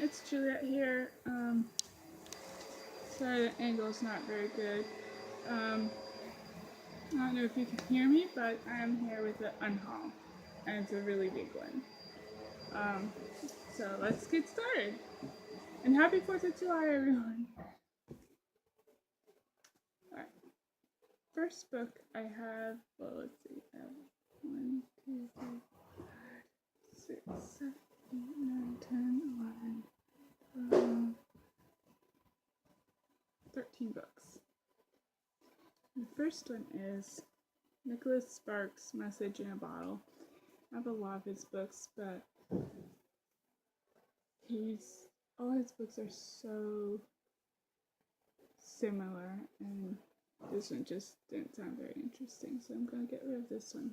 it's Juliet here. Sorry, the angle's not very good. I don't know if you can hear me, but I am here with the unhaul, and it's a really big one. So let's get started. And happy 4th of July, everyone. Alright. First book I have, well, let's see, I have 1, 2, 3, 4, 5, 6, 7, 8, 9, 10, 11, 12, 13 books. The first one is Nicholas Sparks' Message in a Bottle. I have a lot of his books, but all his books are so similar, and this one just didn't sound very interesting, so I'm going to get rid of this one.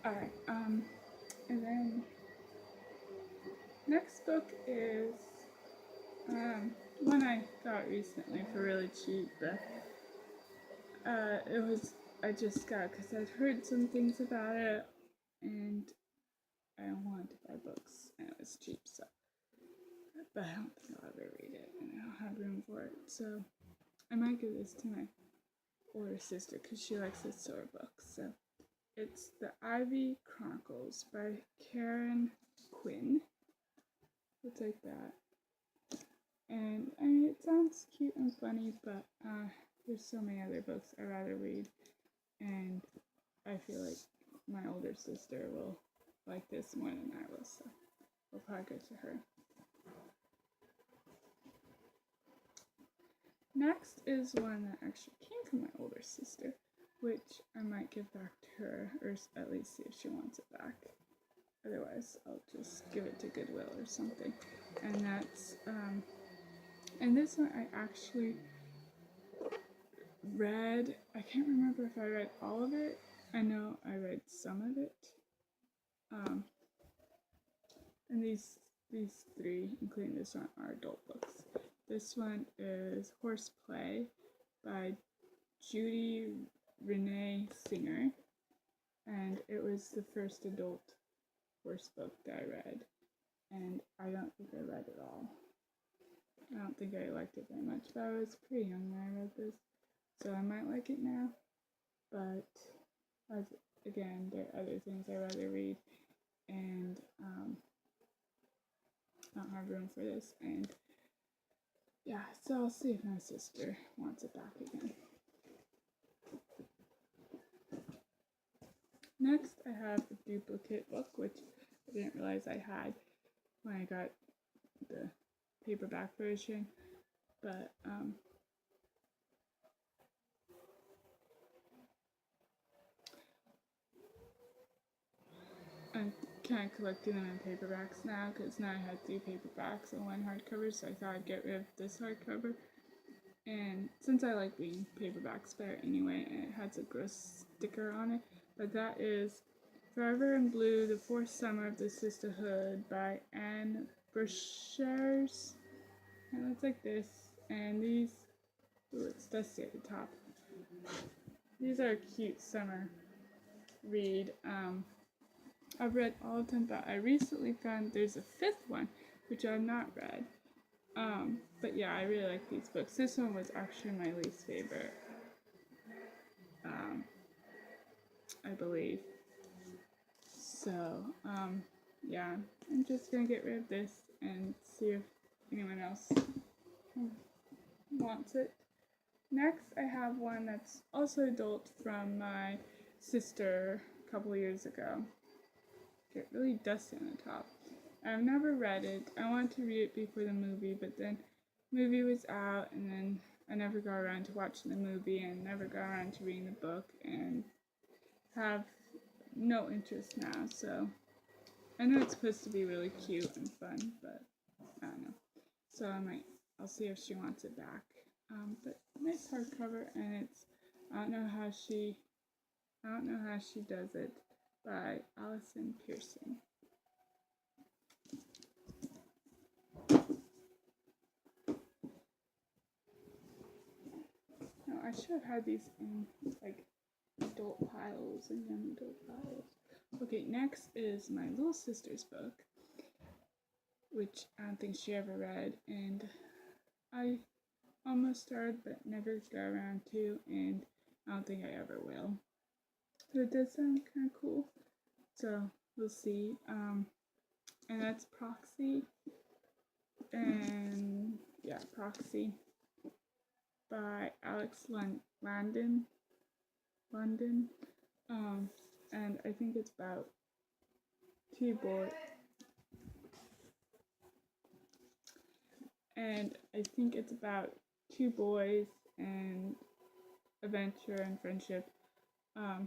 Alright, and then next book is one I got recently for really cheap, but I just got because I'd heard some things about it, and I wanted to buy books, and it was cheap, so, but I don't think I'll ever read it, and I don't have room for it, so I might give this to my older sister, because she likes historical books, so it's The Ivy Chronicles by Karen Quinn. Looks like that. And I mean, it sounds cute and funny, but there's so many other books I'd rather read, and I feel like my older sister will like this more than I will, so we'll probably go to her. Next is one that actually came from my older sister, which I might give back to her, or at least see if she wants it back. Otherwise, I'll just give it to Goodwill or something. And that's, and this one I actually read. I can't remember if I read all of it. I know I read some of it. And these three, including this one, are adult books. This one is Horseplay by Judy Renee Singer, and it was the first adult horse book that I read, and I don't think I read it all. I don't think I liked it very much, but I was pretty young when I read this, so I might like it now, but again, there are other things I'd rather read, and I don't have room for this, and yeah, so I'll see if my sister wants it back again. Next, I have a duplicate book, which I didn't realize I had when I got the paperback version, but I'm kind of collecting them in paperbacks now, because now I had 3 paperbacks and 1 hardcover, so I thought I'd get rid of this hardcover. And since I like reading paperbacks better anyway, and it has a gross sticker on it, but that is Forever in Blue, The Fourth Summer of the Sisterhood by Anne Burchers. It looks like this, and these, ooh, it's dusty at the top. These are a cute summer read. I've read all of them, but I recently found there's a 5th one, which I've not read. But yeah, I really like these books. This one was actually my least favorite, I believe. So, yeah, I'm just gonna get rid of this and see if anyone else wants it. Next, I have one that's also adult from my sister a couple years ago. Get really dusty on the top. I've never read it. I wanted to read it before the movie, but then the movie was out, and then I never got around to watching the movie, and never got around to reading the book, and have no interest now. So I know it's supposed to be really cute and fun, but I don't know. So I'll see if she wants it back. But nice hardcover, and it's I don't know how she does it, by Allison Pearson. No, I should have had these in like adult piles and young adult piles. Okay, next is my little sister's book, which I don't think she ever read, and I almost started but never got around to, and I don't think I ever will. But it does sound kind of cool, so we'll see. And that's Proxy, and yeah, Proxy by Alex Landon. And I think it's about two boys. And I think it's about two boys and adventure and friendship. Other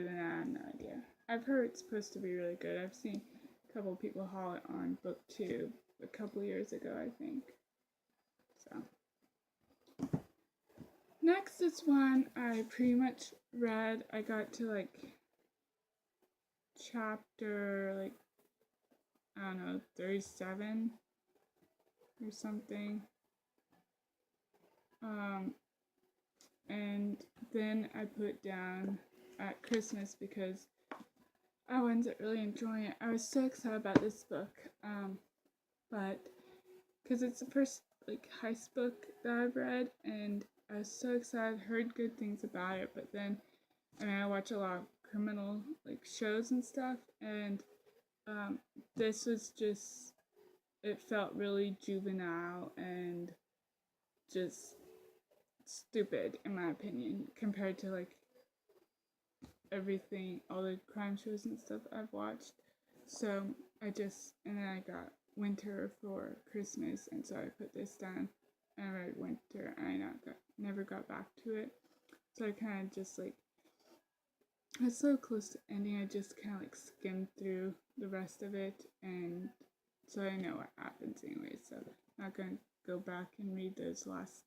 than that, I have no idea. I've heard it's supposed to be really good. I've seen a couple of people haul it on BookTube a couple years ago, I think. So next is one I pretty much read. I got to like chapter I don't know, 37 or something. And then I put it down at Christmas because I wasn't really enjoying it. I was so excited about this book, but because it's the first heist book that I've read, and I was so excited, heard good things about it. But then, I watch a lot of criminal shows and stuff, and this was just, it felt really juvenile and just stupid in my opinion compared to everything, all the crime shows and stuff I've watched. So and then I got Winter for Christmas, and so I put this down and I read Winter, and I never got back to it. So I kind of just I was so close to ending, I just kind of skimmed through the rest of it, and so I know what happens anyway, so I'm not going to go back and read those last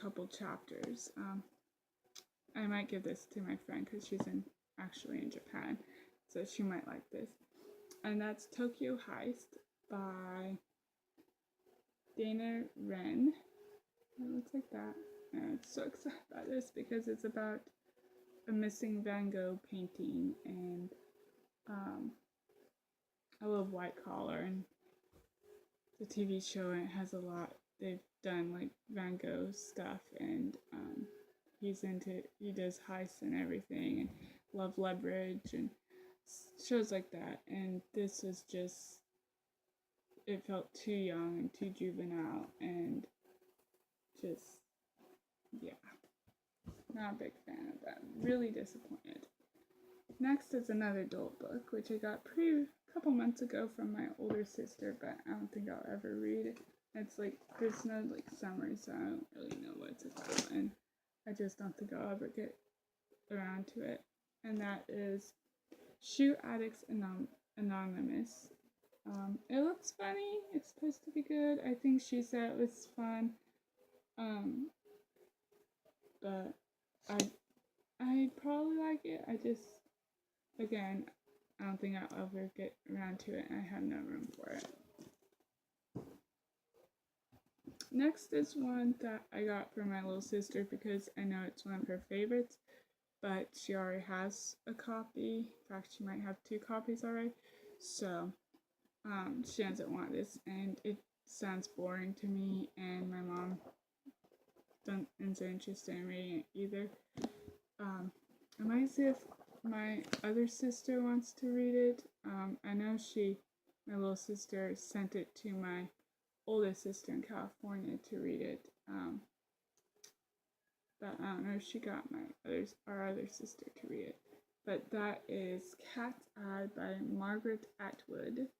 couple chapters. I might give this to my friend because she's actually in Japan, so she might like this. And that's Tokyo Heist by Dana Ren. It looks like that. And I'm so excited about this because it's about a missing Van Gogh painting, and I love White Collar, and the TV show, and it has a lot. They've done Van Gogh stuff, and he does heists and everything, and Love Leverage and shows like that. And this was just, it felt too young and too juvenile, and just, yeah, not a big fan of that. Really disappointed. Next is another adult book, which I got a couple months ago from my older sister, but I don't think I'll ever read it. It's there's no summary, so I don't really know what it's about, and I just don't think I'll ever get around to it. And that is Shoe Addicts Anonymous. It looks funny. It's supposed to be good. I think she said it was fun. But I probably like it. Again, I don't think I'll ever get around to it, and I have no room for it. Next is one that I got from my little sister because I know it's one of her favorites, but she already has a copy. In fact, she might have 2 copies already. So, she doesn't want this, and it sounds boring to me, and my mom isn't interested in reading it either. I might see if my other sister wants to read it. I know my little sister sent it to my oldest sister in California to read it. But I don't know if she got our other sister to read it. But that is Cat's Eye by Margaret Atwood. It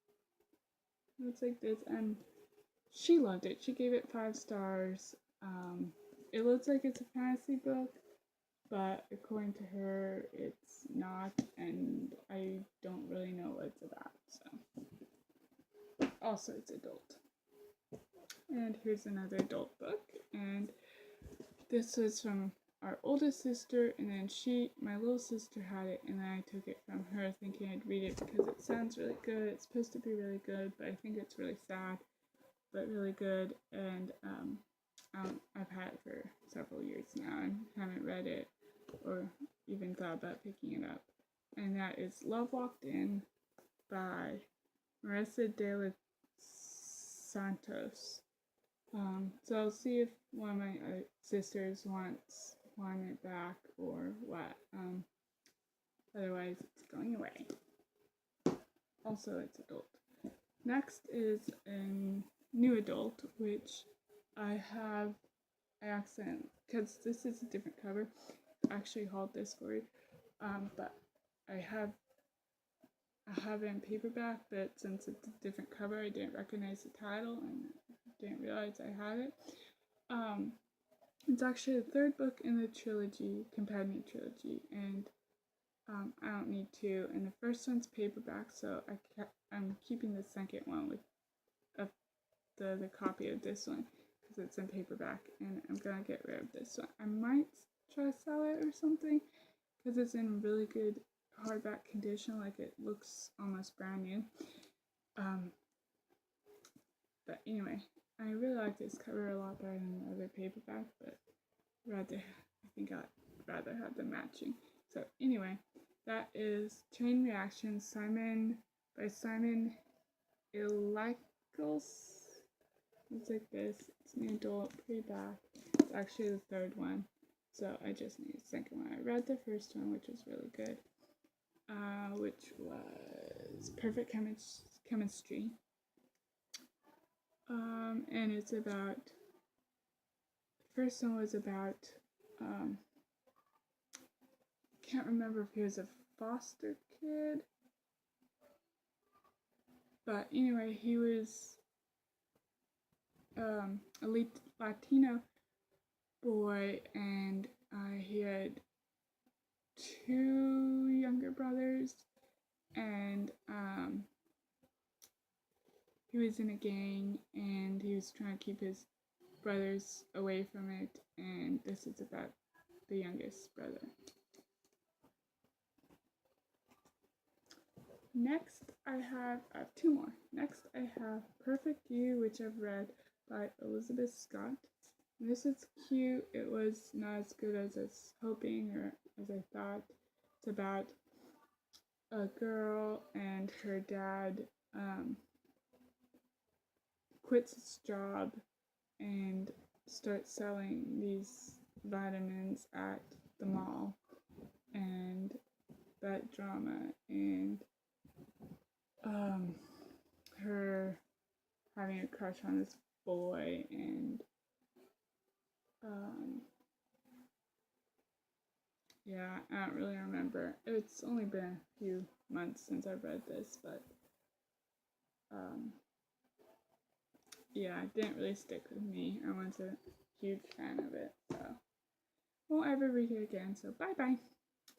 looks like this, and she loved it. She gave it 5 stars. It looks like it's a fantasy book, but according to her, it's not, and I don't really know what it's about. So, also it's adult. And here's another adult book, and this was from our oldest sister, and then my little sister had it, and then I took it from her thinking I'd read it because it sounds really good. It's supposed to be really good, but I think it's really sad, but really good. And I've had it for several years now and haven't read it or even thought about picking it up. And that is Love Walked In by Marissa de los Santos. So I'll see if one of my sisters wants it back or what. Otherwise, it's going away. Also, it's adult. Next is a new adult, which I accidentally, because this is a different cover. I actually hauled this for you, but I have it in paperback, but since it's a different cover, I didn't recognize the title and didn't realize I had it. It's actually the third book in the trilogy, companion trilogy, and I don't need two. And the first one's paperback, so I'm keeping the second one with the copy of this one because it's in paperback, and I'm gonna get rid of this one. I might try to sell it or something because it's in really good hardback condition, like it looks almost brand new. But anyway, I really like this cover a lot better than the other paperback, but I think I'd rather have them matching. So anyway, that is Chain Reaction by Simon Ilakos. It's like this. It's an adult paperback. It's actually the third one, so I just need a second one. I read the first one, which was really good, which was Perfect Chemistry. And it's about, the first one was about, can't remember if he was a foster kid, but anyway, he was a Latino boy, and he had two younger brothers, and he was in a gang, and he was trying to keep his brothers away from it, and this is about the youngest brother. Next, I have two more. Next, I have Perfect You, which I've read by Elizabeth Scott. And this is cute. It was not as good as I was hoping or as I thought. It's about a girl and her dad quits his job and starts selling these vitamins at the mall, and that drama and her having a crush on this boy, and yeah, I don't really remember. It's only been a few months since I've read this, but yeah, it didn't really stick with me. I wasn't a huge fan of it, so won't ever read it again, so bye-bye.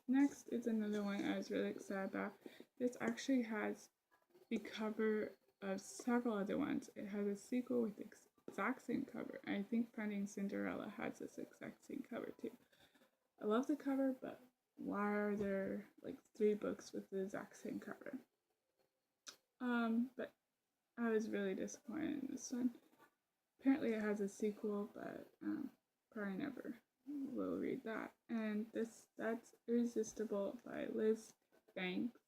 Next is another one I was really excited about. This actually has the cover of several other ones. It has a sequel with the exact same cover. I think Finding Cinderella has this exact same cover too. I love the cover, but why are there like 3 books with the exact same cover? But I was really disappointed in this one. Apparently it has a sequel, but probably never will read that. And that's Irresistible by Liz Banks.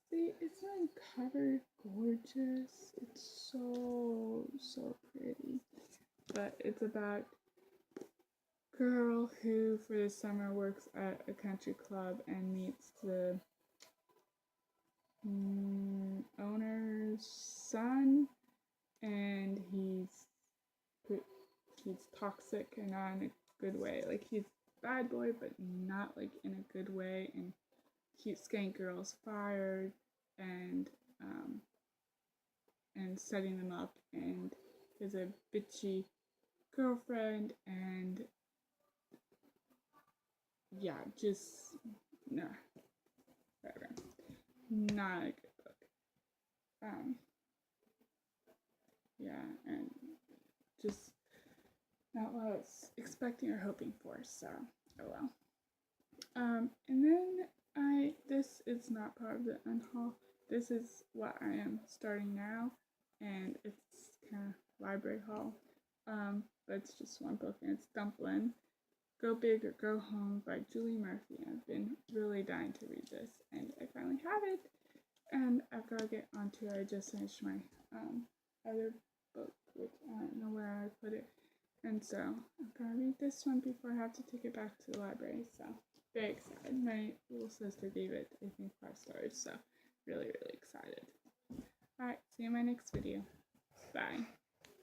See, it's on cover gorgeous. It's so pretty. But it's about a girl who for the summer works at a country club and meets the owner's son, and he's toxic and not in a good way. Like, he's a bad boy, but not like in a good way, and keeps getting girls fired and setting them up, and is a bitchy girlfriend, and yeah, just nah, whatever. Not a good book. Yeah, and just not what I was expecting or hoping for, so oh well. And then this is not part of the unhaul. This is what I am starting now, and it's kind of library haul. but it's just one book, and it's Dumplin', Go Big or Go Home by Julie Murphy. I've been really dying to read this, and I finally have it, and I've got to get onto it. I just finished my other book, which I don't know where I put it, and so I'm going to read this one before I have to take it back to the library, so very excited. My little sister gave it, I think, 5 stars, so really, really excited. Alright, see you in my next video. Bye.